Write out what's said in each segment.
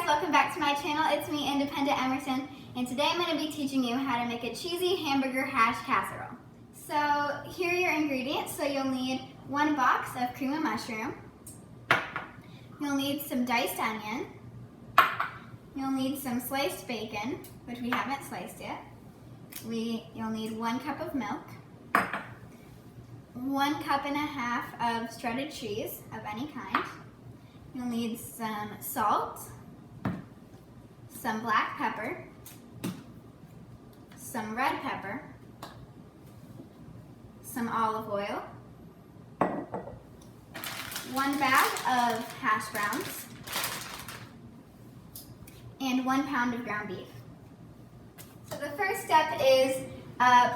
welcome back to my channel. It's me, Independent Emerson, and today I'm going to be teaching you how to make a cheesy hamburger hash casserole. So here are your ingredients. So you'll need 1 box of cream of mushroom. You'll need some diced onion. You'll need some sliced bacon, which we haven't sliced yet. You'll need 1 cup of milk, 1.5 cups of shredded cheese of any kind. You'll need some salt, some black pepper, some red pepper, some olive oil, 1 bag of hash browns, and 1 pound of ground beef. So the first step is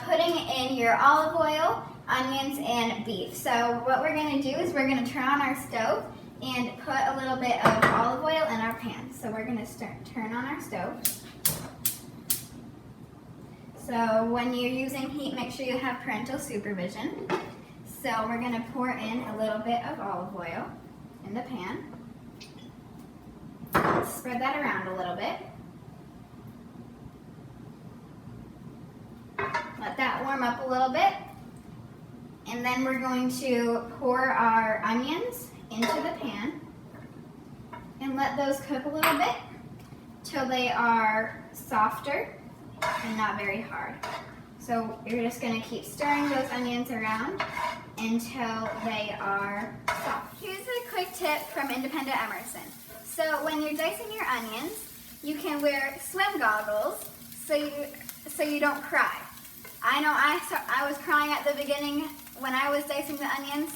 putting in your olive oil, onions, and beef. So what we're going to do is we're going to turn on our stove and put a little bit of olive oil in our pan. So we're going to turn on our stove. So when you're using heat, make sure you have parental supervision. So we're going to pour in a little bit of olive oil in the pan. Spread that around a little bit. Let that warm up a little bit. And then we're going to pour our onions into the pan and let those cook a little bit till they are softer and not very hard. So you're just going to keep stirring those onions around until they are soft. Here's a quick tip from Independent Emerson. So when you're dicing your onions, you can wear swim goggles so you don't cry. I know I was crying at the beginning when I was dicing the onions,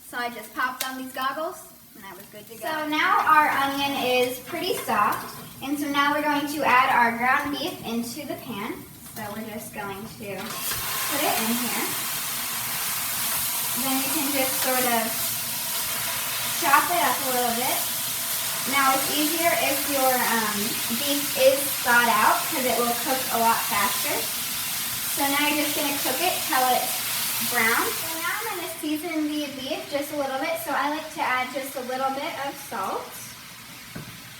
so I just popped on these goggles and I was good to go. So now our onion is pretty soft, and so now we're going to add our ground beef into the pan. So we're just going to put it in here. Then you can just sort of chop it up a little bit. Now it's easier if your beef is thawed out because it will cook a lot faster. So now you're just going to cook it till it's brown. So now I'm going to season the beef just a little bit. So I like to add just a little bit of salt.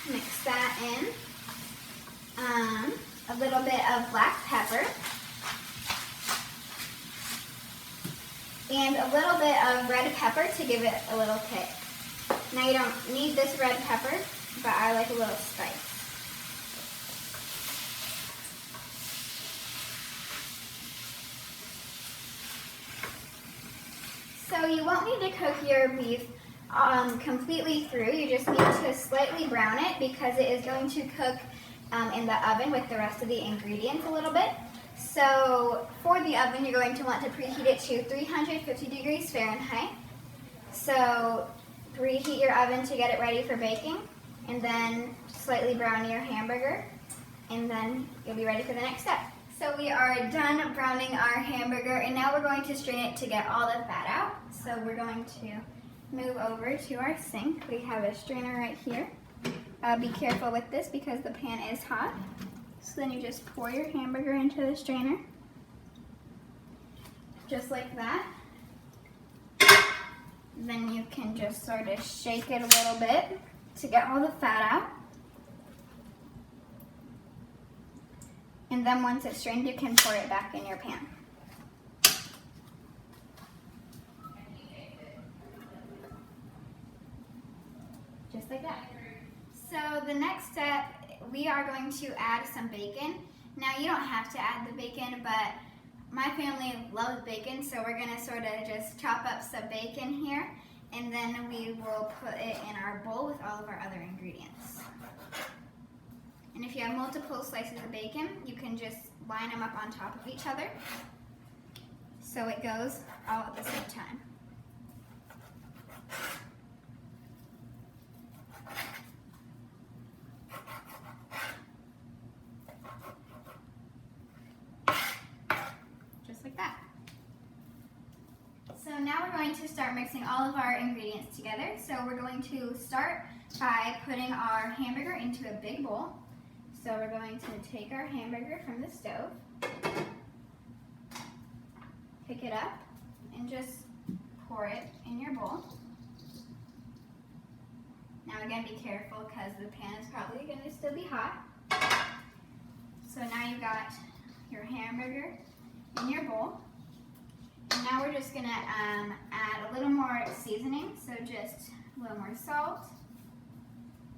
Mix that in. A little bit of black pepper. And a little bit of red pepper to give it a little kick. Now you don't need this red pepper, but I like a little spice. So you won't need to cook your beef completely through. You just need to slightly brown it because it is going to cook in the oven with the rest of the ingredients a little bit. So for the oven, you're going to want to preheat it to 350 degrees Fahrenheit. So preheat your oven to get it ready for baking, and then slightly brown your hamburger, and then you'll be ready for the next step. So we are done browning our hamburger, and now we're going to strain it to get all the fat out. So we're going to move over to our sink. We have a strainer right here. Be careful with this because the pan is hot. So then you just pour your hamburger into the strainer, just like that. Then you can just sort of shake it a little bit to get all the fat out. And then once it's strained, you can pour it back in your pan. Just like that. So the next step, we are going to add some bacon. Now you don't have to add the bacon, but my family loves bacon, so we're gonna sort of just chop up some bacon here, and then we will put it in our bowl with all of our other ingredients. And if you have multiple slices of bacon, you can just line them up on top of each other so it goes all at the same time. Just like that. So now we're going to start mixing all of our ingredients together. So we're going to start by putting our hamburger into a big bowl. So we're going to take our hamburger from the stove, pick it up, and just pour it in your bowl. Now again, be careful because the pan is probably going to still be hot. So now you've got your hamburger in your bowl. And now we're just going to add a little more seasoning. So just a little more salt,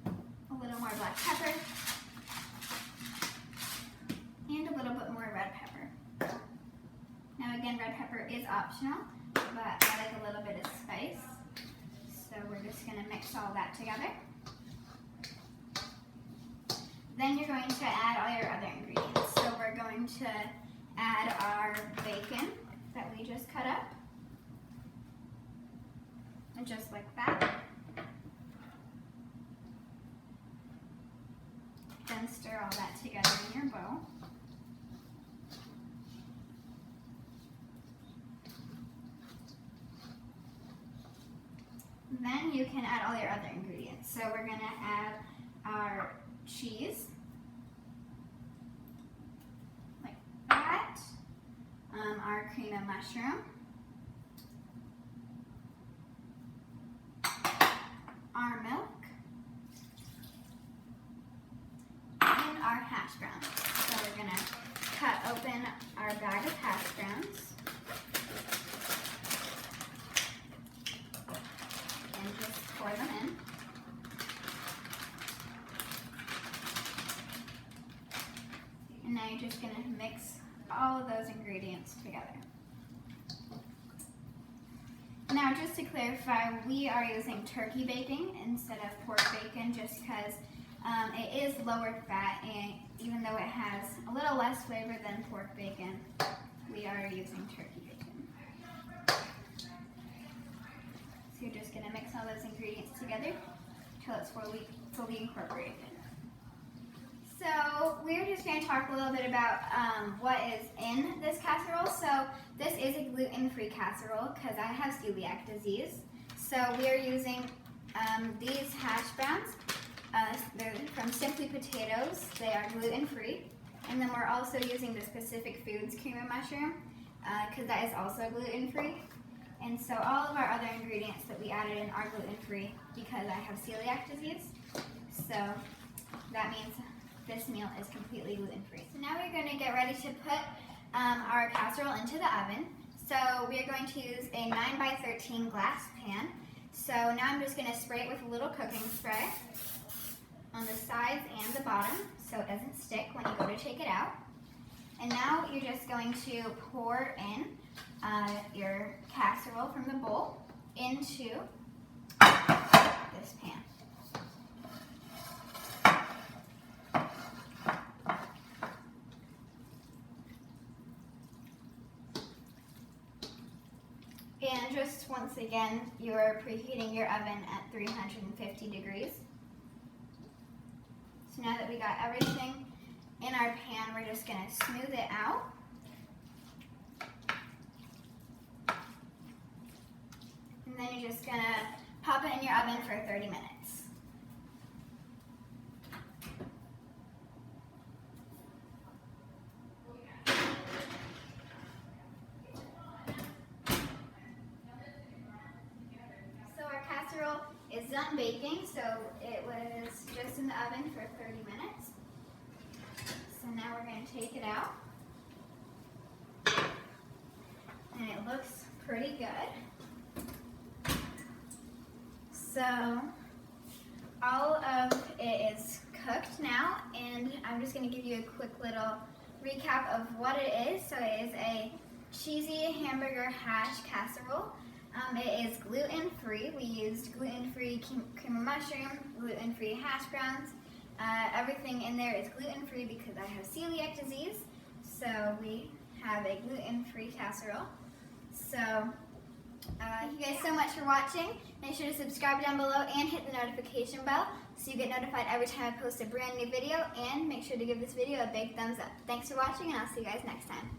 a little more black pepper, and a little bit more red pepper. Now again, red pepper is optional, but I like a little bit of spice. So we're just going to mix all that together. Then you're going to add all your other ingredients. So we're going to add our bacon that we just cut up. And just like that. Then stir all that together in your bowl. Then you can add all your other ingredients. So we're going to add our cheese, like that, our cream of mushroom, our milk, and our hash browns. So we're going to cut open our bag of hash browns. And just pour them in. And now you're just going to mix all of those ingredients together. Now just to clarify, we are using turkey bacon instead of pork bacon just because it is lower fat, and even though it has a little less flavor than pork bacon, we are using turkey bacon. So you're just going to mix all those ingredients together until it's fully incorporated. So we're just going to talk a little bit about what is in this casserole. So this is a gluten-free casserole because I have celiac disease. So we are using these hash browns. They're from Simply Potatoes. They are gluten-free. And then we're also using the Specific Foods cream of mushroom because that is also gluten-free. And so all of our other ingredients that we added in are gluten-free because I have celiac disease. So that means this meal is completely gluten-free. So now we're going to get ready to put our casserole into the oven. So we are going to use a 9x13 glass pan. So now I'm just going to spray it with a little cooking spray on the sides and the bottom so it doesn't stick when you go to take it out. And now you're just going to pour in your casserole from the bowl into this pan. And just once again, you're preheating your oven at 350 degrees. So now that we got everything in our pan, we're just going to smooth it out. And then you're just going to pop it in your oven for 30 minutes. Is done baking, so it was just in the oven for 30 minutes. So now we're going to take it out. And it looks pretty good. So all of it is cooked now, and I'm just going to give you a quick little recap of what it is. So it is a cheesy hamburger hash casserole. It is gluten-free. We used gluten-free cream of mushroom, gluten-free hash browns. Everything in there is gluten-free because I have celiac disease. So we have a gluten-free casserole. So thank you guys so much for watching. Make sure to subscribe down below and hit the notification bell so you get notified every time I post a brand new video. And make sure to give this video a big thumbs up. Thanks for watching, and I'll see you guys next time.